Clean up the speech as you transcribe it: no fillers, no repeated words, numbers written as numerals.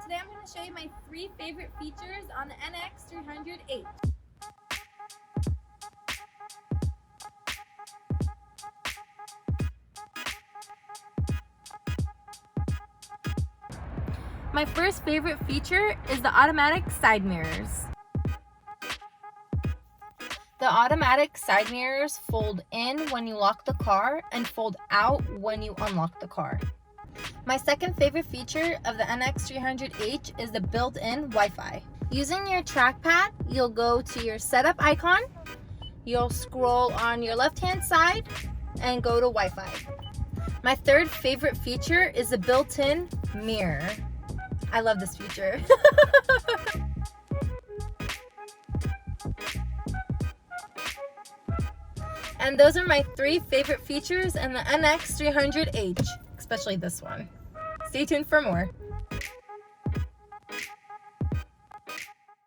Today I'm going to show you my 3 favorite features on the NX300H. My first favorite feature is the automatic side mirrors. The automatic side mirrors fold in when you lock the car and fold out when you unlock the car. My second favorite feature of the NX300H is the built-in Wi-Fi. Using your trackpad, you'll go to your setup icon, you'll scroll on your left-hand side and go to Wi-Fi. My third favorite feature is the built-in mirror. I love this feature. And those are my 3 favorite features in the NX300H, especially this one. Stay tuned for more.